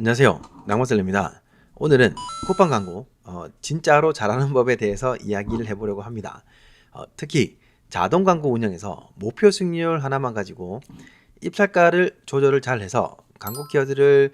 안녕하세요, 낭만셀러입니다. 오늘은 쿠팡 광고 진짜로 잘하는 법에 대해서 이야기를 해보려고 합니다. 특히 자동 광고 운영에서 목표 수익률 하나만 가지고 입찰가를 조절을 잘 해서 광고 키워드를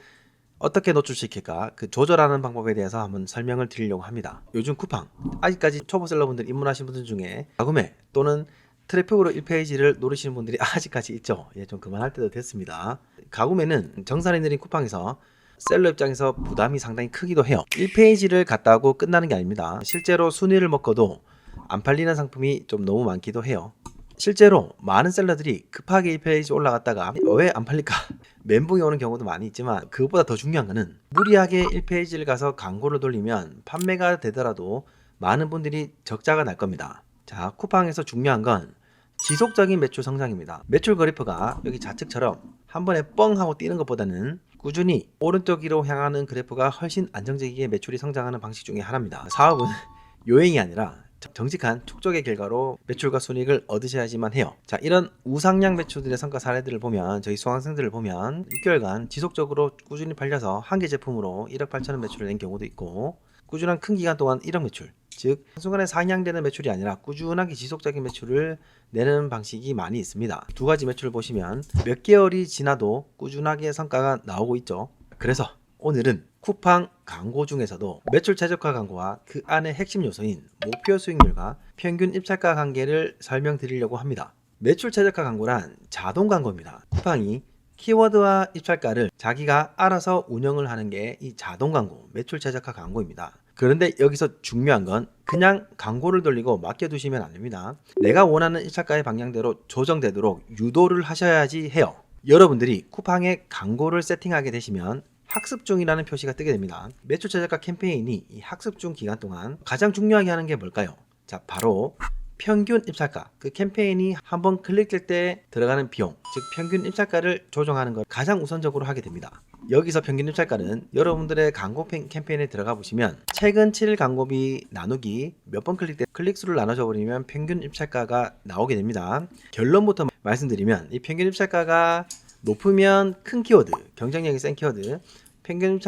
어떻게 노출시킬까, 그 조절하는 방법에 대해서 한번 설명을 드리려고 합니다. 요즘 쿠팡 아직까지 초보 셀러분들 입문하신 분들 중에 가구매 또는 트래픽으로 1페이지를 노리시는 분들이 아직까지 있죠. 좀 그만할 때도 됐습니다. 가구매는 정산이 느린 쿠팡에서 셀러 입장에서 부담이 상당히 크기도 해요. 1페이지를 갔다 오고 끝나는 게 아닙니다. 실제로 순위를 먹고도 안 팔리는 상품이 좀 너무 많기도 해요. 실제로 많은 셀러들이 급하게 1페이지 올라갔다가 왜 안 팔릴까 멘붕이 오는 경우도 많이 있지만, 그것보다 더 중요한 거는 무리하게 1페이지를 가서 광고를 돌리면 판매가 되더라도 많은 분들이 적자가 날 겁니다. 자, 쿠팡에서 중요한 건 지속적인 매출 성장입니다. 매출 그래프가 여기 좌측처럼 한 번에 뻥 하고 뛰는 것보다는 꾸준히 오른쪽 위로 향하는 그래프가 훨씬 안정적이게 매출이 성장하는 방식 중에 하나입니다. 사업은 요행이 아니라 정직한 촉족의 결과로 매출과 순이익을 얻으셔야지만 해요. 자, 이런 우상향 매출들의 성과 사례들을 보면, 저희 수강생들을 보면 6개월간 지속적으로 꾸준히 팔려서 한 개 제품으로 1억 8천원 매출을 낸 경우도 있고, 꾸준한 큰 기간 동안 1억 매출, 즉 한순간에 상향되는 매출이 아니라 꾸준하게 지속적인 매출을 내는 방식이 많이 있습니다. 두 가지 매출을 보시면 몇 개월이 지나도 꾸준하게 성과가 나오고 있죠. 그래서 오늘은 쿠팡 광고 중에서도 매출 최적화 광고와 그 안의 핵심 요소인 목표 수익률과 평균 입찰가 관계를 설명드리려고 합니다. 매출 최적화 광고란 자동 광고입니다. 쿠팡이 키워드와 입찰가를 자기가 알아서 운영을 하는 게 이 자동 광고, 매출 최적화 광고입니다. 그런데 여기서 중요한 건 그냥 광고를 돌리고 맡겨두시면 안 됩니다. 내가 원하는 입찰가의 방향대로 조정되도록 유도를 하셔야지 해요. 여러분들이 쿠팡에 광고를 세팅하게 되시면 학습 중이라는 표시가 뜨게 됩니다. 매출 최저가 캠페인이 이 학습 중 기간 동안 가장 중요하게 하는 게 뭘까요? 자, 바로 평균 입찰가, 그 캠페인이 한번 클릭될 때 들어가는 비용, 즉 평균 입찰가를 조정하는 걸 가장 우선적으로 하게 됩니다. 여기서 평균 입찰가는 여러분들의 광고 캠페인에 들어가 보시면 최근 7일 광고비 나누기 몇 번 클릭 때 클릭수를 나눠줘 버리면 평균 입찰가가 나오게 됩니다. 결론부터 말씀드리면 이 평균 입찰가가 높으면 큰 키워드, 경쟁력이 센 키워드, 평균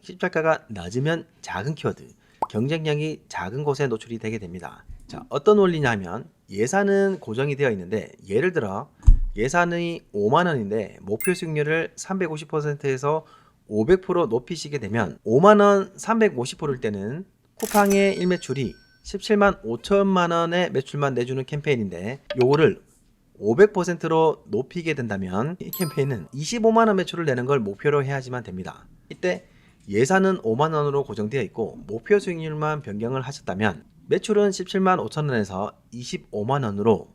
입찰가가 낮으면 작은 키워드, 경쟁력이 작은 곳에 노출이 되게 됩니다. 자, 어떤 원리냐 하면 예산은 고정이 되어 있는데, 예를 들어 예산이 5만원인데 목표 수익률을 350%에서 500% 높이시게 되면 5만원 350%일 때는 쿠팡의 일매출이 17만 5천만원의 매출만 내주는 캠페인인데, 요거를 500%로 높이게 된다면 이 캠페인은 25만원 매출을 내는 걸 목표로 해야지만 됩니다. 이때 예산은 5만원으로 고정되어 있고 목표 수익률만 변경을 하셨다면 매출은 17만 5천원에서 25만원으로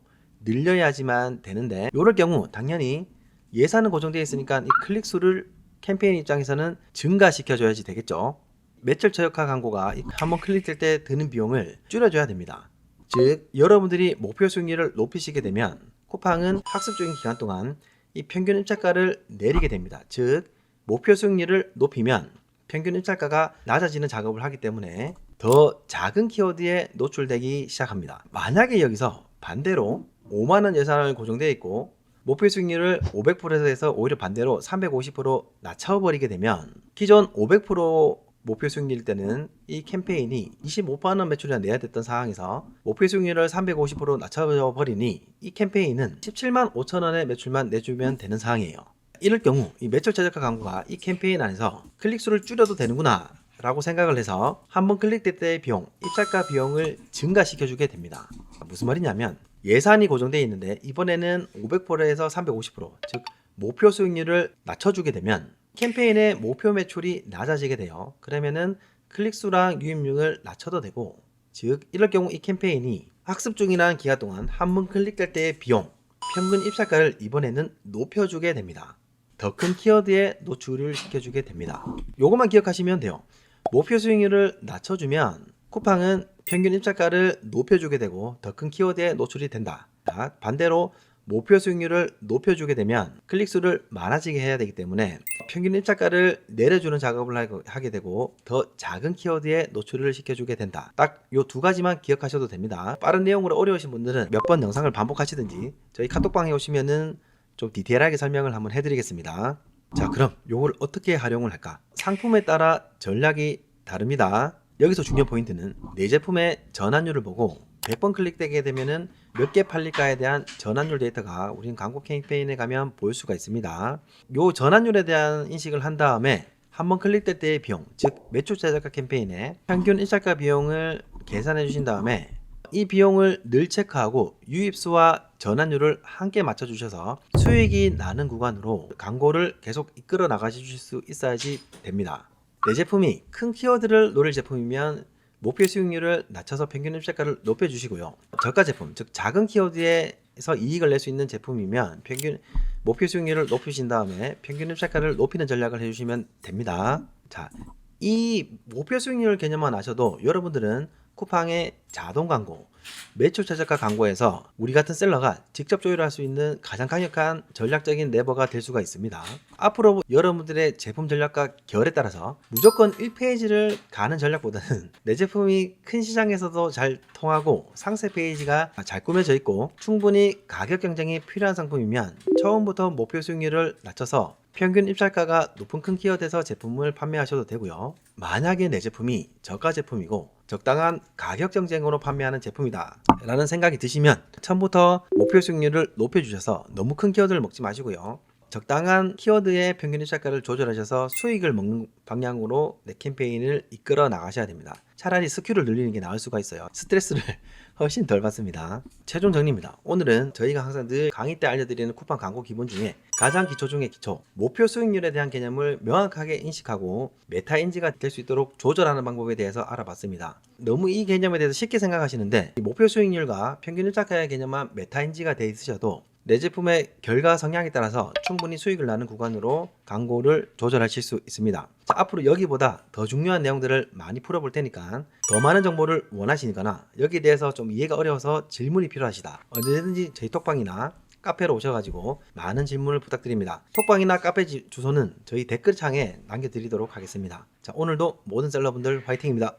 늘려야지만 되는데, 이럴 경우 당연히 예산은 고정되어 있으니까 이 클릭수를 캠페인 입장에서는 증가시켜줘야지 되겠죠. 매출 최적화 광고가 한번 클릭될 때 드는 비용을 줄여줘야 됩니다. 즉 여러분들이 목표 수익률을 높이시게 되면 쿠팡은 학습 중인 기간 동안 이 평균 입찰가를 내리게 됩니다. 즉 목표 수익률을 높이면 평균 입찰가가 낮아지는 작업을 하기 때문에 더 작은 키워드에 노출되기 시작합니다. 만약에 여기서 반대로 5만원 예산을 고정되어 있고 목표 수익률을 500%에서 오히려 반대로 350% 낮춰버리게 되면, 기존 500% 목표 수익률일 때는 이 캠페인이 25만원 매출이 내야 됐던 상황에서 목표 수익률을 350% 낮춰버리니 이 캠페인은 17만 5천원의 매출만 내주면 되는 상황이에요. 이럴 경우 이 매출 최저가 광고가 이 캠페인 안에서 클릭수를 줄여도 되는구나 라고 생각을 해서 한번 클릭될 때의 비용, 입찰가 비용을 증가시켜주게 됩니다. 무슨 말이냐면 예산이 고정되어 있는데 이번에는 500%에서 350%, 즉 목표 수익률을 낮춰주게 되면 캠페인의 목표 매출이 낮아지게 돼요. 그러면은 클릭수랑 유입률을 낮춰도 되고, 즉 이럴 경우 이 캠페인이 학습 중이라는 기간 동안 한번 클릭될 때의 비용, 평균 입찰가를 이번에는 높여주게 됩니다. 더 큰 키워드에 노출을 시켜주게 됩니다. 요것만 기억하시면 돼요. 목표 수익률을 낮춰주면 쿠팡은 평균 입찰가를 높여주게 되고 더 큰 키워드에 노출이 된다. 반대로 목표 수익률을 높여주게 되면 클릭수를 많아지게 해야 되기 때문에 평균 입찰가를 내려주는 작업을 하게 되고 더 작은 키워드에 노출을 시켜주게 된다. 딱 요 두 가지만 기억하셔도 됩니다. 빠른 내용으로 어려우신 분들은 몇 번 영상을 반복하시든지 저희 카톡방에 오시면은 좀 디테일하게 설명을 한번 해드리겠습니다. 자, 그럼 요걸 어떻게 활용을 할까? 상품에 따라 전략이 다릅니다. 여기서 중요한 포인트는 내 제품의 전환율을 보고 100번 클릭되게 되면은 몇 개 팔릴까에 대한 전환율 데이터가 우린 광고 캠페인에 가면 볼 수가 있습니다. 요 전환율에 대한 인식을 한 다음에 한번 클릭될 때의 비용, 즉 매출 최저가 캠페인의 평균 일착가 비용을 계산해 주신 다음에 이 비용을 늘 체크하고 유입수와 전환율을 함께 맞춰 주셔서 수익이 나는 구간으로 광고를 계속 이끌어 나가실 수 있어야지 됩니다. 내 제품이 큰 키워드를 노릴 제품이면 목표 수익률을 낮춰서 평균 입찰가를 높여 주시고요. 저가 제품, 즉 작은 키워드에서 이익을 낼 수 있는 제품이면 평균 목표 수익률을 높이신 다음에 평균 입찰가를 높이는 전략을 해주시면 됩니다. 자, 이 목표 수익률 개념만 아셔도 여러분들은 쿠팡의 자동 광고, 매출 최저가 광고에서 우리 같은 셀러가 직접 조율할 수 있는 가장 강력한 전략적인 레버가 될 수가 있습니다. 앞으로 여러분들의 제품 전략과 결에 따라서 무조건 1페이지를 가는 전략보다는 내 제품이 큰 시장에서도 잘 통하고 상세 페이지가 잘 꾸며져 있고 충분히 가격 경쟁이 필요한 상품이면 처음부터 목표 수익률을 낮춰서 평균 입찰가가 높은 큰 키워드에서 제품을 판매하셔도 되고요. 만약에 내 제품이 저가 제품이고 적당한 가격 경쟁으로 판매하는 제품이다 라는 생각이 드시면 처음부터 목표 수익률을 높여주셔서 너무 큰 키워드를 먹지 마시고요. 적당한 키워드의 평균 입찰가를 조절하셔서 수익을 먹는 방향으로 내 캠페인을 이끌어 나가셔야 됩니다. 차라리 스큐를 늘리는 게 나을 수가 있어요. 스트레스를 훨씬 덜 받습니다. 최종 정리입니다. 오늘은 저희가 항상 늘 강의 때 알려드리는 쿠팡 광고 기본 중에 가장 기초 중에 기초, 목표 수익률에 대한 개념을 명확하게 인식하고 메타 인지가 될 수 있도록 조절하는 방법에 대해서 알아봤습니다. 너무 이 개념에 대해서 쉽게 생각하시는데 이 목표 수익률과 평균 일착가의 개념만 메타 인지가 돼 있으셔도 내 제품의 결과 성향에 따라서 충분히 수익을 나는 구간으로 광고를 조절하실 수 있습니다. 자, 앞으로 여기보다 더 중요한 내용들을 많이 풀어볼 테니까 더 많은 정보를 원하시거나 여기에 대해서 좀 이해가 어려워서 질문이 필요하시다, 언제든지 저희 톡방이나 카페로 오셔가지고 많은 질문을 부탁드립니다. 톡방이나 카페 주소는 저희 댓글창에 남겨드리도록 하겠습니다. 자, 오늘도 모든 셀러분들 화이팅입니다.